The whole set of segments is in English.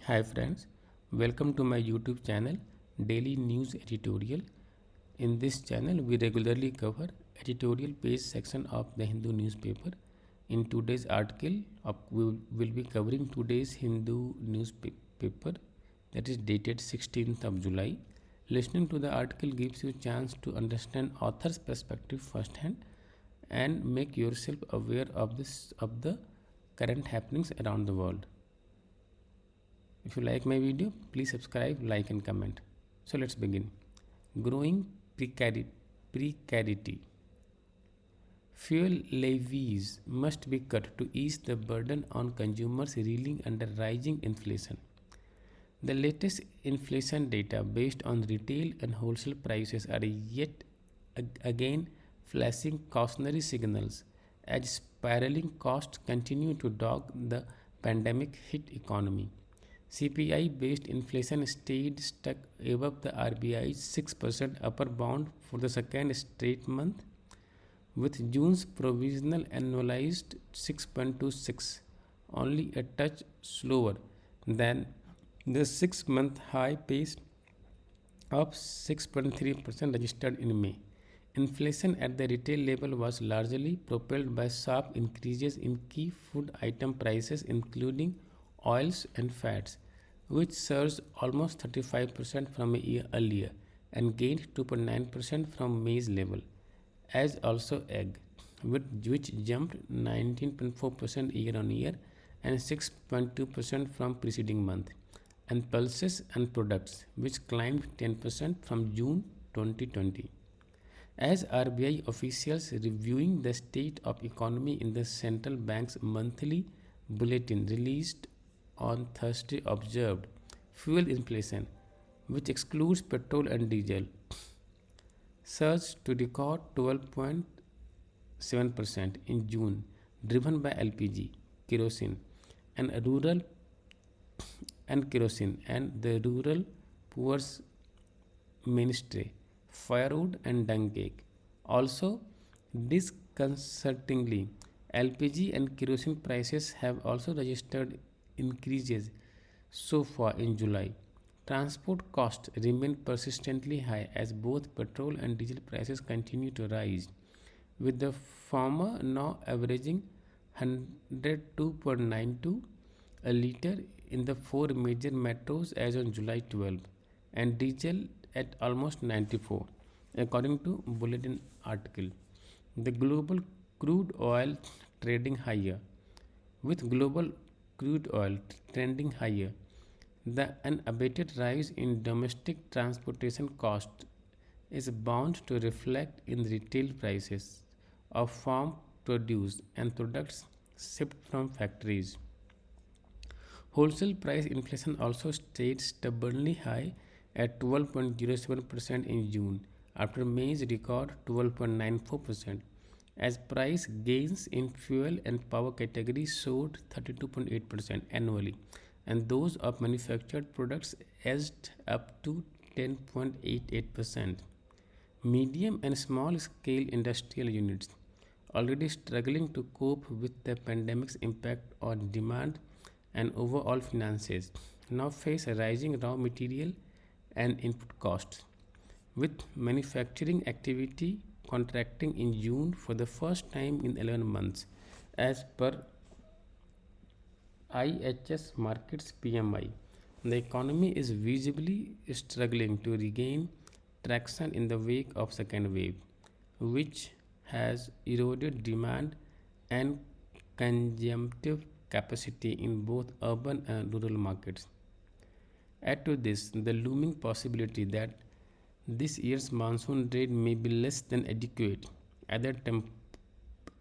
Hi friends, welcome to my YouTube channel Daily News Editorial. In this channel, we regularly cover editorial page section of the Hindu newspaper. In today's article, we will be covering today's Hindu newspaper that is dated 16th of July. Listening to the article gives you a chance to understand author's perspective firsthand and make yourself aware of the current happenings around the world. If you like my video, please subscribe, like, and comment. So let's begin. Growing precarity. Fuel levies must be cut to ease the burden on consumers reeling under rising inflation. The latest inflation data based on retail and wholesale prices are yet again flashing cautionary signals as spiraling costs continue to dog the pandemic hit economy. CPI based inflation stayed stuck above the RBI's 6% upper bound for the second straight month, with June's provisional annualized 6.26 only a touch slower than the 6-month high pace of 6.3% registered in May. Inflation at the retail level was largely propelled by sharp increases in key food item prices, including oils and fats, which surged almost 35% from a year earlier and gained 2.9% from May's level, as also egg, which jumped 19.4% year on year and 6.2% from preceding month, and pulses and products, which climbed 10% from June 2020. As RBI officials reviewing the state of economy in the central bank's monthly bulletin released on Thursday observed, fuel inflation, which excludes petrol and diesel, surged to record 12.7% in June, driven by LPG, kerosene, and rural kerosene and the rural poor's ministry, firewood and dung cake. Also, disconcertingly, LPG and kerosene prices have also registered increases so far in July. Transport costs remain persistently high as both petrol and diesel prices continue to rise, with the former now averaging 102.92 a liter in the four major metros as on July 12, and diesel at almost 94, according to bulletin article. The global crude oil trading higher. With global crude oil trending higher, the unabated rise in domestic transportation cost is bound to reflect in retail prices of farm produce and products shipped from factories. Wholesale price inflation also stayed stubbornly high at 12.07% in June after May's record 12.94%, as price gains in fuel and power categories soared 32.8% annually, and those of manufactured products edged up to 10.88%. Medium and small scale industrial units, already struggling to cope with the pandemic's impact on demand and overall finances, now face a rising raw material and input costs, with manufacturing activity contracting in June for the first time in 11 months, as per IHS Markets PMI. The economy is visibly struggling to regain traction in the wake of second wave, which has eroded demand and consumptive capacity in both urban and rural markets. Add to this the looming possibility that this year's monsoon rain may be less than adequate, either,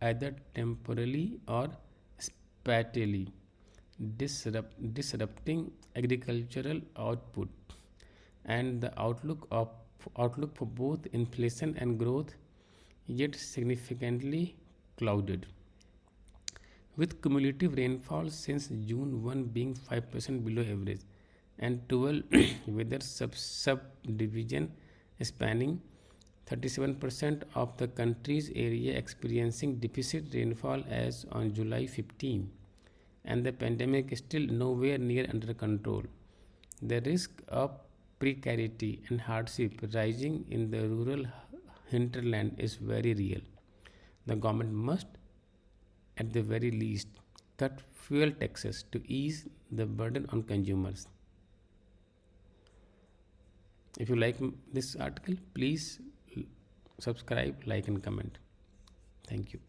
either temporarily or spatially, disrupting agricultural output, and the outlook for both inflation and growth yet significantly clouded, with cumulative rainfall since June 1 being 5% below average and 12 weather subdivision spanning 37% of the country's area experiencing deficit rainfall as on July 15. and the pandemic is still nowhere near under control. The risk of precarity and hardship rising in the rural hinterland is very real. The government must, at the very least, cut fuel taxes to ease the burden on consumers. If you like this article, please subscribe, like, and comment. Thank you.